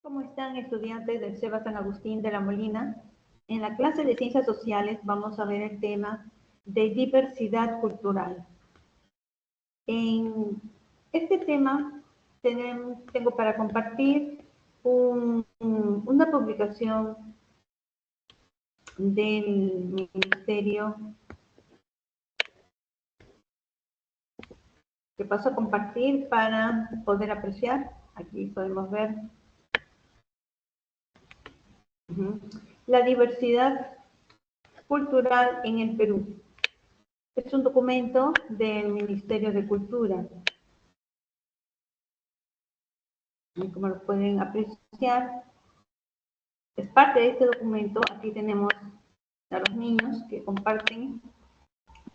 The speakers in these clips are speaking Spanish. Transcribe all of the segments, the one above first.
¿Cómo están, estudiantes del SEBA San Agustín de la Molina? En la clase de Ciencias Sociales vamos a ver el tema de diversidad cultural. En este tema tengo para compartir una publicación del Ministerio que paso a compartir para poder apreciar. Aquí podemos ver la diversidad cultural en el Perú. Es un documento del Ministerio de Cultura. Y como lo pueden apreciar, es parte de este documento. Aquí tenemos a los niños que comparten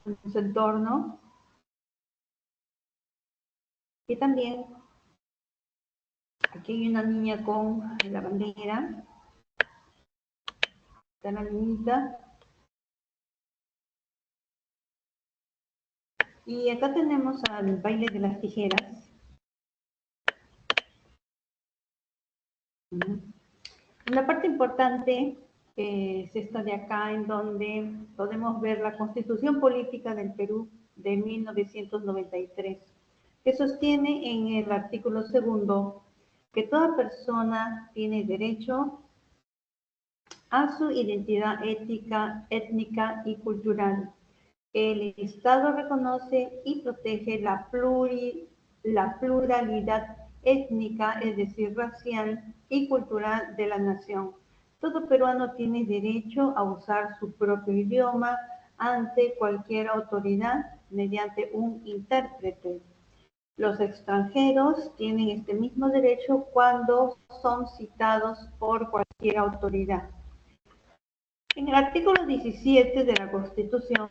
su entorno. Y también aquí hay una niña con la bandera. Está la niñita. Y acá tenemos al baile de las tijeras. Una parte importante es esta de acá, en donde podemos ver la Constitución Política del Perú de 1993, que sostiene en el artículo 2 que toda persona tiene derecho a su identidad étnica y cultural. El Estado reconoce y protege la pluralidad étnica, es decir, racial y cultural de la nación. Todo peruano tiene derecho a usar su propio idioma ante cualquier autoridad mediante un intérprete. Los extranjeros tienen este mismo derecho cuando son citados por cualquier autoridad. En el artículo 17 de la Constitución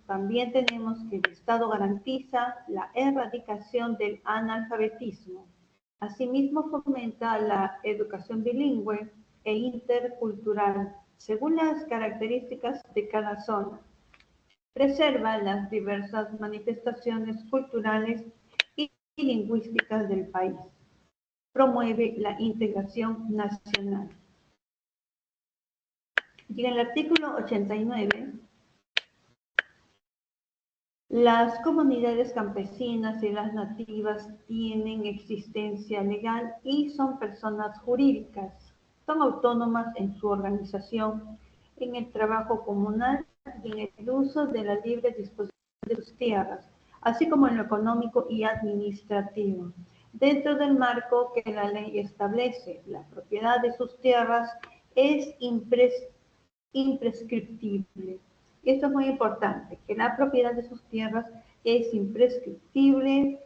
también tenemos que el Estado garantiza la erradicación del analfabetismo. Asimismo, fomenta la educación bilingüe e intercultural según las características de cada zona. Preserva las diversas manifestaciones culturales y lingüísticas del país. Promueve la integración nacional. Y en el artículo 89, las comunidades campesinas y las nativas tienen existencia legal y son personas jurídicas. Son autónomas en su organización, en el trabajo comunal y en el uso de la libre disposición de sus tierras, así como en lo económico y administrativo, dentro del marco que la ley establece. La propiedad de sus tierras es imprescriptible. Esto es muy importante, que la propiedad de sus tierras es imprescriptible,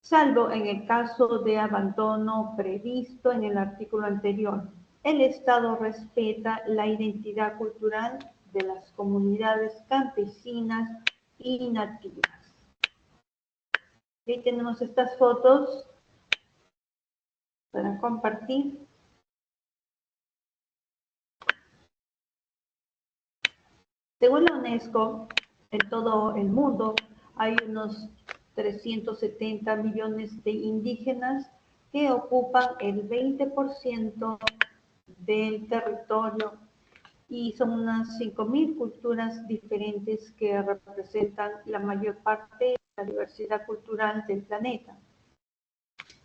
salvo en el caso de abandono previsto en el artículo anterior. El Estado respeta la identidad cultural de las comunidades campesinas y nativas. Aquí tenemos estas fotos para compartir. Según la UNESCO, en todo el mundo hay unos 370 millones de indígenas que ocupan el 20% del territorio y son unas 5.000 culturas diferentes que representan la mayor parte de la diversidad cultural del planeta.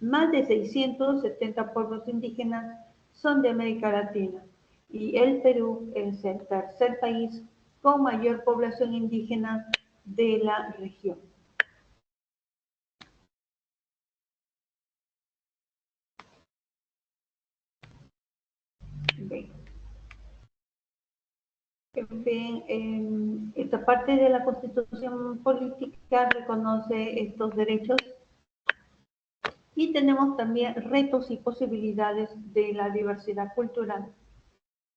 Más de 670 pueblos indígenas son de América Latina y el Perú es el tercer país con mayor población indígena de la región. Bien, esta parte de la Constitución Política reconoce estos derechos y tenemos también retos y posibilidades de la diversidad cultural.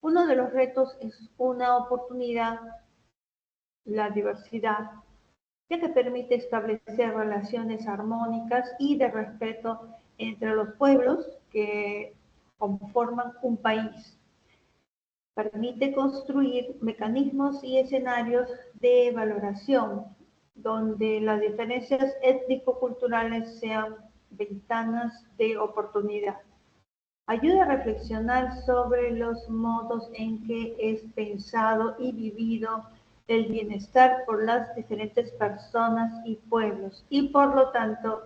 Uno de los retos es una oportunidad, la diversidad, que te permite establecer relaciones armónicas y de respeto entre los pueblos que conforman un país. Permite construir mecanismos y escenarios de valoración donde las diferencias étnico-culturales sean ventanas de oportunidad. ayuda a reflexionar sobre los modos en que es pensado y vivido el bienestar por las diferentes personas y pueblos, y por lo tanto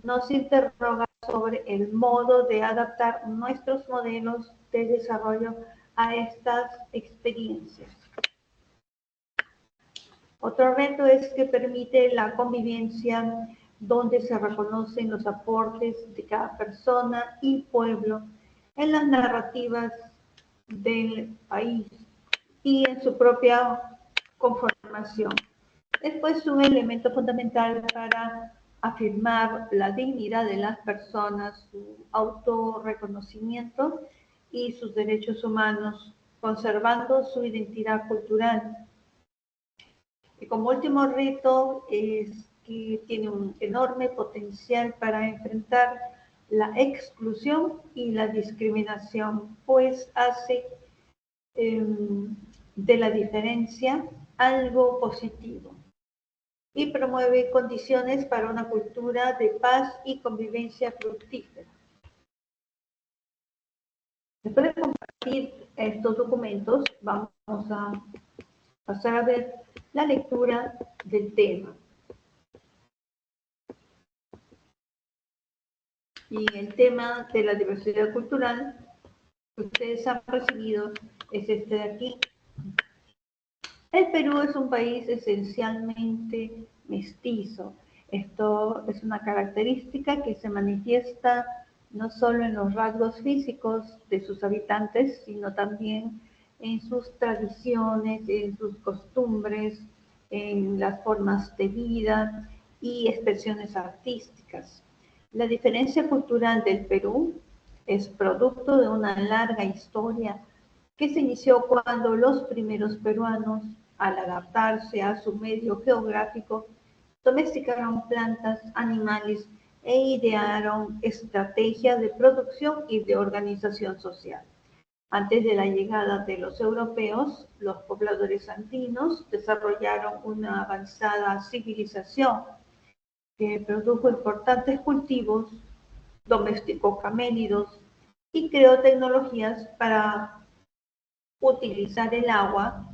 nos interroga sobre el modo de adaptar nuestros modelos de desarrollo a estas experiencias. Otro reto es que permite la convivencia donde se reconocen los aportes de cada persona y pueblo en las narrativas del país y en su propia conformación. Después, un elemento fundamental para afirmar la dignidad de las personas, su autorreconocimiento y sus derechos humanos, conservando su identidad cultural. Y como último reto es que tiene un enorme potencial para enfrentar la exclusión y la discriminación, pues hace de la diferencia algo positivo y promueve condiciones para una cultura de paz y convivencia fructífera. Después de compartir estos documentos, vamos a pasar a ver la lectura del tema. Y el tema de la diversidad cultural que ustedes han recibido es este de aquí. El Perú es un país esencialmente mestizo. Esto es una característica que se manifiesta no solo en los rasgos físicos de sus habitantes, sino también en sus tradiciones, en sus costumbres, en las formas de vida y expresiones artísticas. La diferencia cultural del Perú es producto de una larga historia que se inició cuando los primeros peruanos, al adaptarse a su medio geográfico, domesticaron plantas, animales e idearon estrategias de producción y de organización social. Antes de la llegada de los europeos, los pobladores andinos desarrollaron una avanzada civilización que produjo importantes cultivos, domesticó camélidos y creó tecnologías para utilizar el agua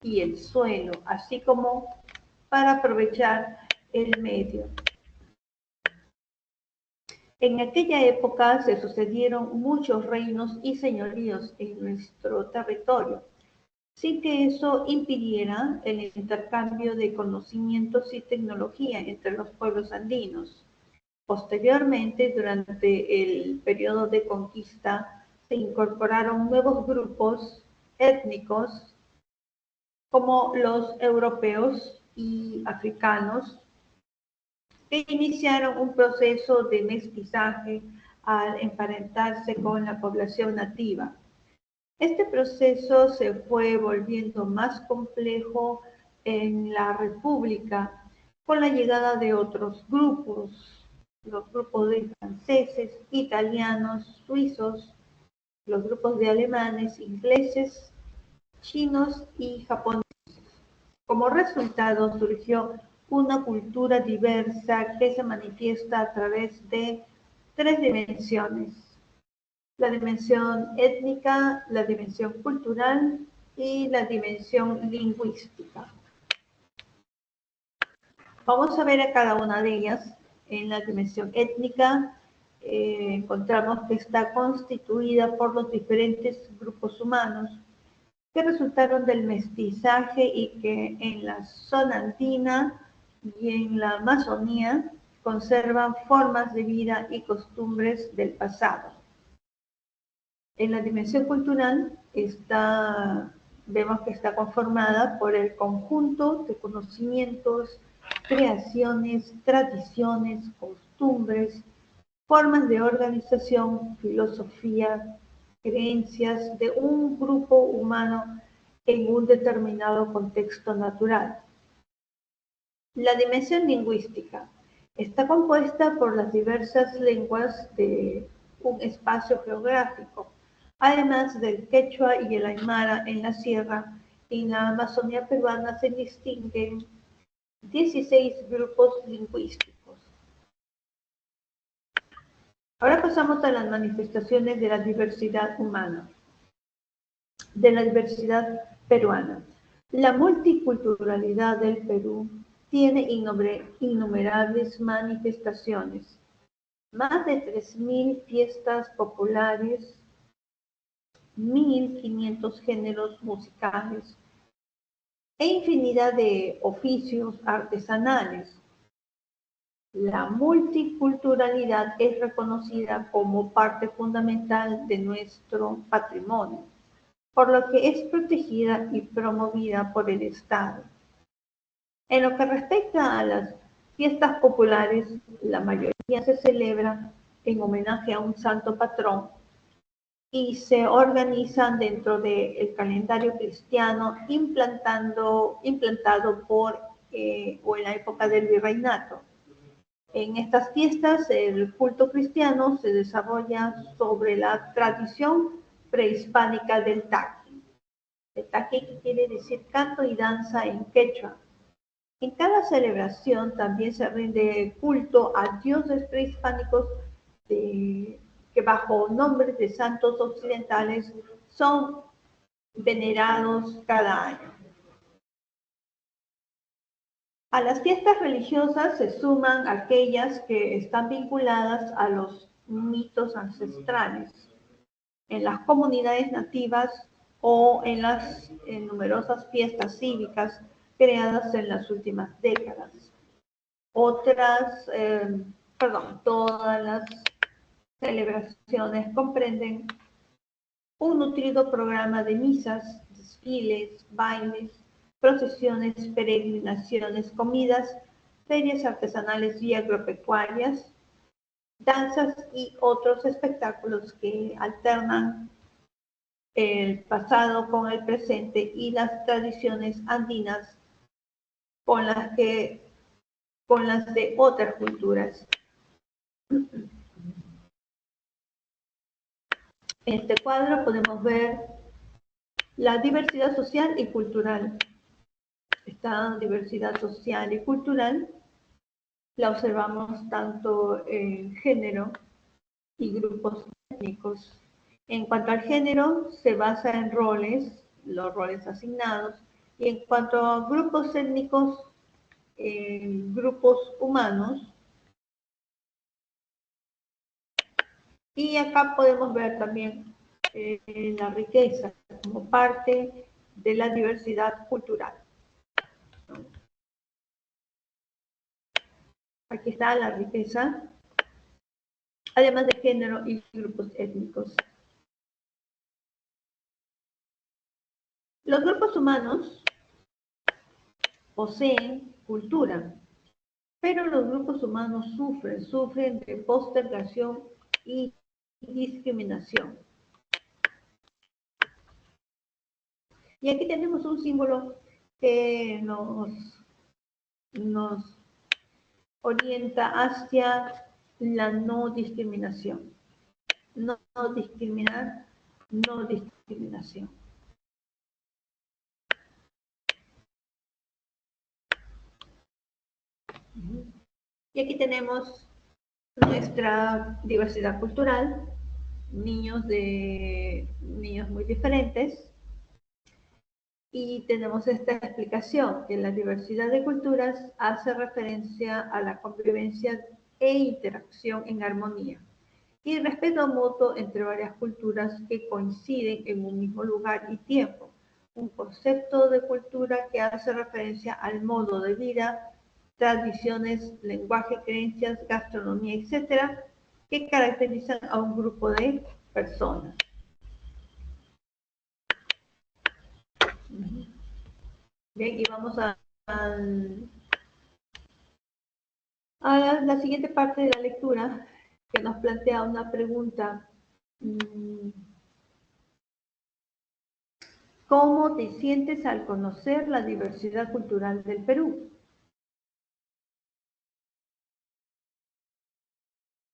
y el suelo, así como para aprovechar el medio. En aquella época se sucedieron muchos reinos y señoríos en nuestro territorio, sin que eso impidiera el intercambio de conocimientos y tecnología entre los pueblos andinos. Posteriormente, durante el periodo de conquista, se incorporaron nuevos grupos étnicos como los europeos y africanos, que iniciaron un proceso de mestizaje al emparentarse con la población nativa. Este proceso se fue volviendo más complejo en la República con la llegada de otros grupos, los grupos de franceses, italianos, suizos, los grupos de alemanes, ingleses, chinos y japoneses. Como resultado surgió una cultura diversa que se manifiesta a través de tres dimensiones: la dimensión étnica, la dimensión cultural y la dimensión lingüística. Vamos a ver a cada una de ellas. En la dimensión étnica encontramos que está constituida por los diferentes grupos humanos que resultaron del mestizaje y que en la zona andina y en la Amazonía conservan formas de vida y costumbres del pasado. En la dimensión cultural vemos que está conformada por el conjunto de conocimientos, creaciones, tradiciones, costumbres, formas de organización, filosofía, creencias de un grupo humano en un determinado contexto natural. La dimensión lingüística está compuesta por las diversas lenguas de un espacio geográfico, además del quechua y el aymara en la sierra. En la Amazonía peruana se distinguen 16 grupos lingüísticos. Ahora pasamos a las manifestaciones de la diversidad humana, de la diversidad peruana. La multiculturalidad del Perú tiene innumerables manifestaciones, más de 3.000 fiestas populares, 1.500 géneros musicales e infinidad de oficios artesanales. La multiculturalidad es reconocida como parte fundamental de nuestro patrimonio, por lo que es protegida y promovida por el Estado. En lo que respecta a las fiestas populares, la mayoría se celebra en homenaje a un santo patrón y se organizan dentro del calendario cristiano implantado por o en la época del virreinato. En estas fiestas, el culto cristiano se desarrolla sobre la tradición prehispánica del taqui. El taqui quiere decir canto y danza en quechua. En cada celebración también se rinde culto a dioses prehispánicos que bajo nombres de santos occidentales son venerados cada año. A las fiestas religiosas se suman aquellas que están vinculadas a los mitos ancestrales en las comunidades nativas o en numerosas fiestas cívicas creadas en las últimas décadas. Todas las celebraciones comprenden un nutrido programa de misas, desfiles, bailes, procesiones, peregrinaciones, comidas, ferias artesanales y agropecuarias, danzas y otros espectáculos que alternan el pasado con el presente y las tradiciones andinas con las de otras culturas. En este cuadro podemos ver la diversidad social y cultural. Esta diversidad social y cultural la observamos tanto en género y grupos étnicos. En cuanto al género, se basa en roles, los roles asignados, y en cuanto a grupos étnicos, grupos humanos. Y acá podemos ver también la riqueza como parte de la diversidad cultural. Aquí está la riqueza, además de género y grupos étnicos. Los grupos humanos poseen cultura, pero los grupos humanos sufren de postergación y discriminación. Y aquí tenemos un símbolo que nos orienta hacia la no discriminación. No discriminar, no discriminación. Y aquí tenemos nuestra diversidad cultural, niños muy diferentes, y tenemos esta explicación, que la diversidad de culturas hace referencia a la convivencia e interacción en armonía y respeto mutuo entre varias culturas que coinciden en un mismo lugar y tiempo. Un concepto de cultura que hace referencia al modo de vida, tradiciones, lenguaje, creencias, gastronomía, etcétera, que caracterizan a un grupo de personas. Bien, y vamos a la siguiente parte de la lectura, que nos plantea una pregunta. ¿Cómo te sientes al conocer la diversidad cultural del Perú?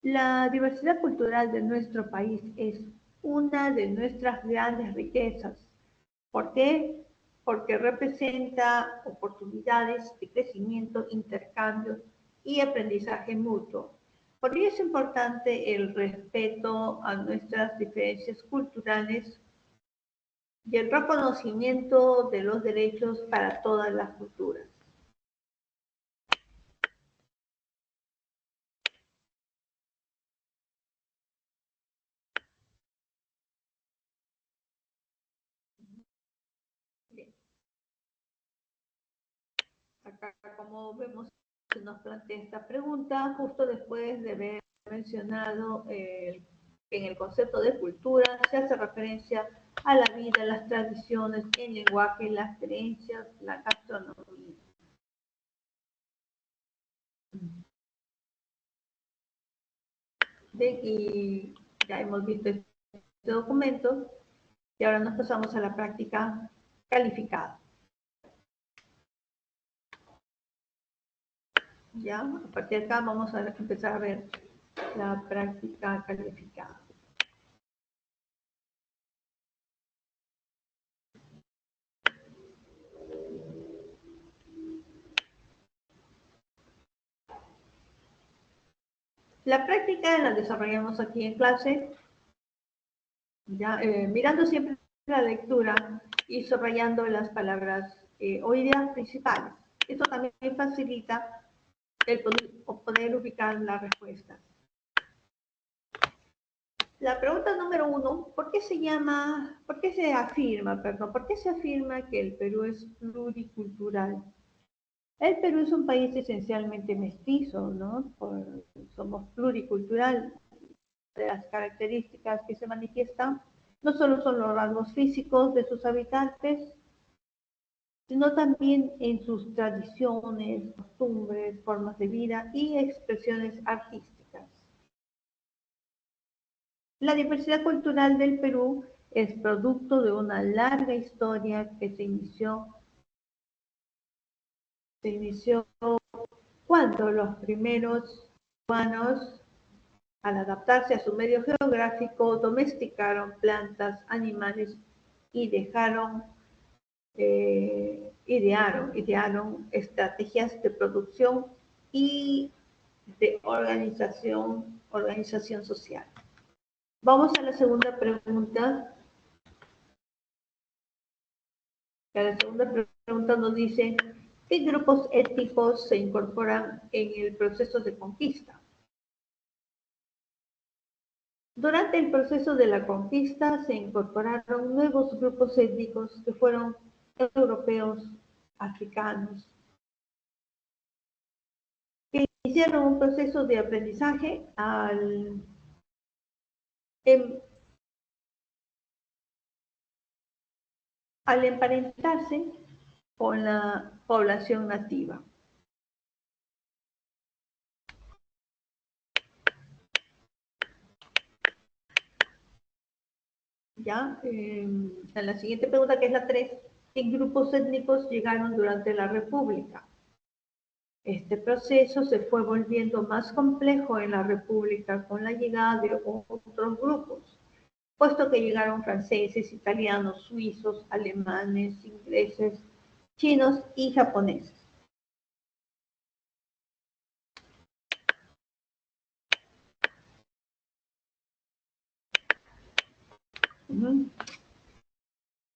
La diversidad cultural de nuestro país es una de nuestras grandes riquezas. ¿Por qué? Porque representa oportunidades de crecimiento, intercambio y aprendizaje mutuo. Por ello es importante el respeto a nuestras diferencias culturales y el reconocimiento de los derechos para todas las culturas. Bien. Acá, como vemos, se nos plantea esta pregunta justo después de haber mencionado en el concepto de cultura se hace referencia a la vida, las tradiciones, el lenguaje, las creencias, la gastronomía. Bien, y ya hemos visto este documento y ahora nos pasamos a la práctica calificada. Ya, a partir de acá vamos a empezar a ver la práctica calificada. La práctica la desarrollamos aquí en clase, ya, mirando siempre la lectura y subrayando las palabras o ideas principales. Esto también facilita el poder ubicar las respuestas. La pregunta número 1, ¿por qué se afirma que el Perú es pluricultural? El Perú es un país esencialmente mestizo, ¿no? Somos pluricultural. De las características que se manifiestan no solo son los rasgos físicos de sus habitantes, sino también en sus tradiciones, costumbres, formas de vida y expresiones artísticas. La diversidad cultural del Perú es producto de una larga historia que se inició cuando los primeros humanos, al adaptarse a su medio geográfico, domesticaron plantas, animales y idearon estrategias de producción y de organización social. Vamos a la segunda pregunta. La segunda pregunta nos dice, ¿qué grupos étnicos se incorporan en el proceso de conquista? Durante el proceso de la conquista se incorporaron nuevos grupos étnicos que fueron europeos, africanos, que iniciaron un proceso de aprendizaje al emparentarse con la población nativa. ¿Ya? En la siguiente pregunta, que es la 3, ¿qué grupos étnicos llegaron durante la República? Este proceso se fue volviendo más complejo en la República con la llegada de otros grupos, puesto que llegaron franceses, italianos, suizos, alemanes, ingleses, chinos y japoneses.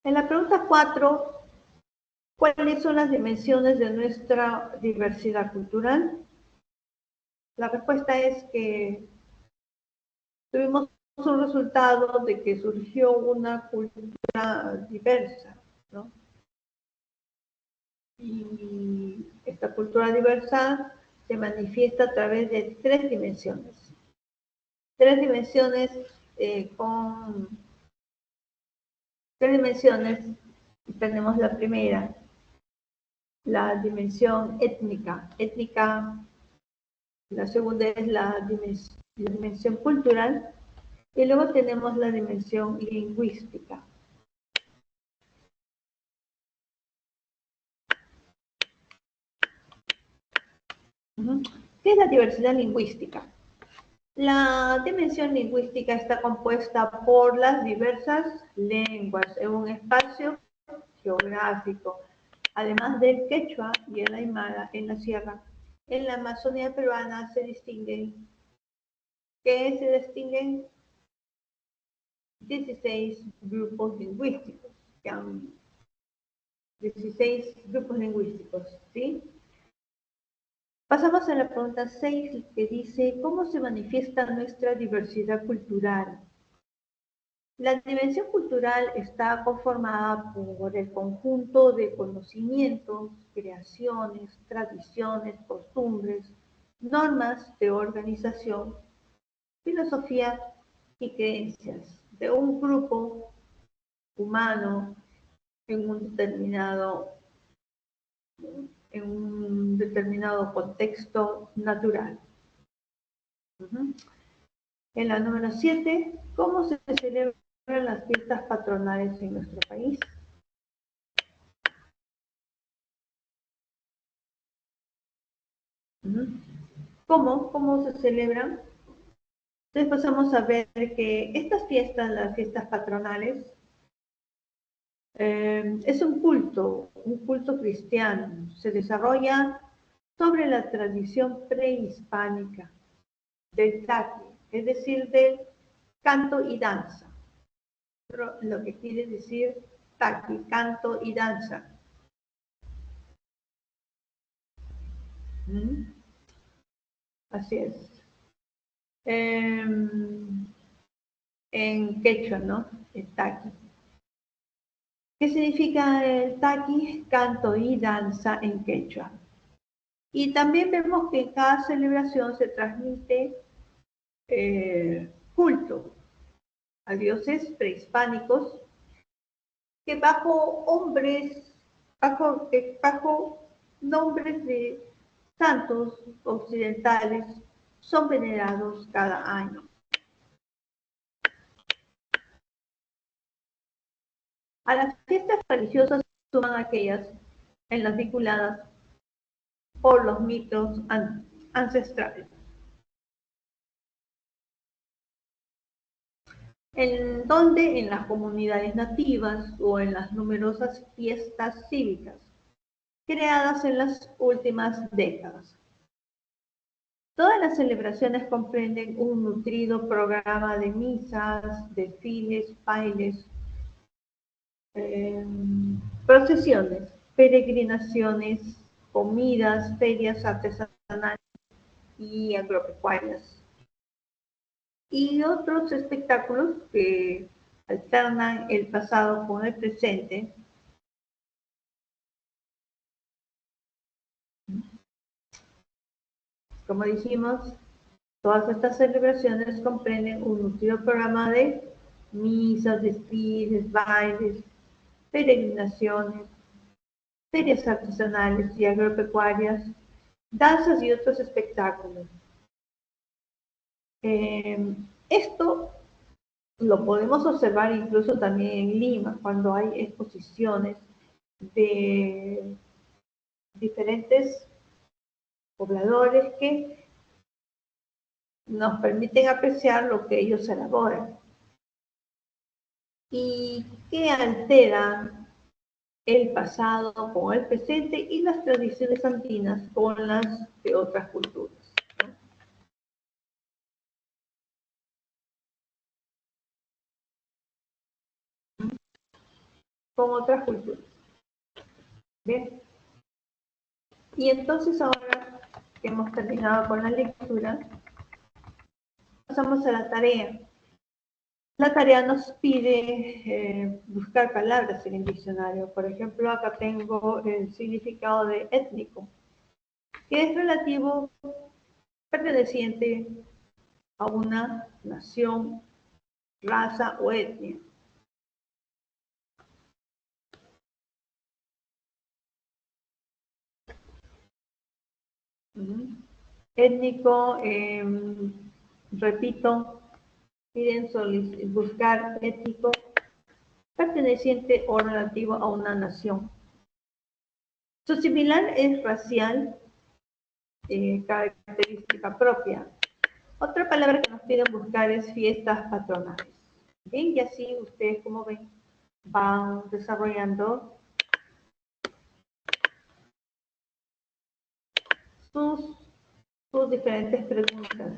En la pregunta 4, ¿cuáles son las dimensiones de nuestra diversidad cultural? La respuesta es que tuvimos un resultado de que surgió una cultura diversa, ¿no? Y esta cultura diversa se manifiesta a través de tres dimensiones. Tres dimensiones tenemos la primera, la dimensión étnica. La segunda es la dimensión cultural y luego tenemos la dimensión lingüística. ¿Qué es la diversidad lingüística? La dimensión lingüística está compuesta por las diversas lenguas en un espacio geográfico, además del quechua y el aymara en la sierra. En la Amazonía peruana se distinguen que se distinguen 16 grupos lingüísticos, 16 grupos lingüísticos, ¿sí? Pasamos a la pregunta 6, que dice, ¿cómo se manifiesta nuestra diversidad cultural? La dimensión cultural está conformada por el conjunto de conocimientos, creaciones, tradiciones, costumbres, normas de organización, filosofía y creencias de un grupo humano en un determinado contexto natural. En la número 7, ¿cómo se celebran las fiestas patronales en nuestro país? ¿Cómo se celebran? Entonces pasamos a ver que estas fiestas, las fiestas patronales, es un culto cristiano. Se desarrolla sobre la tradición prehispánica del taqui, es decir, del canto y danza. Lo que quiere decir taqui, canto y danza. Así es. En quechua, ¿no? El taqui. ¿Qué significa el taqui? Canto y danza en quechua. Y también vemos que en cada celebración se transmite culto a dioses prehispánicos que bajo nombres de santos occidentales son venerados cada año. A las fiestas religiosas suman aquellas en las vinculadas por los mitos ancestrales, en donde en las comunidades nativas o en las numerosas fiestas cívicas creadas en las últimas décadas. Todas las celebraciones comprenden un nutrido programa de misas, desfiles, bailes, procesiones, peregrinaciones, comidas, ferias artesanales y agropecuarias. Y otros espectáculos que alternan el pasado con el presente. Como dijimos, todas estas celebraciones comprenden un nutrido programa de misas, desfiles, bailes, peregrinaciones, ferias artesanales y agropecuarias, danzas y otros espectáculos. Esto lo podemos observar incluso también en Lima, cuando hay exposiciones de diferentes pobladores que nos permiten apreciar lo que ellos elaboran y que alteran el pasado con el presente y las tradiciones andinas con las de otras culturas. Con otras culturas. ¿Bien? Y entonces ahora que hemos terminado con la lectura, pasamos a la tarea. La tarea nos pide buscar palabras en el diccionario. Por ejemplo, acá tengo el significado de étnico, que es relativo, perteneciente a una nación, raza o etnia. Étnico, repito, piden buscar étnico, perteneciente o relativo a una nación. Su similar es racial, característica propia. Otra palabra que nos piden buscar es fiestas patronales. Bien, y así ustedes, como ven, van desarrollando sus diferentes preguntas.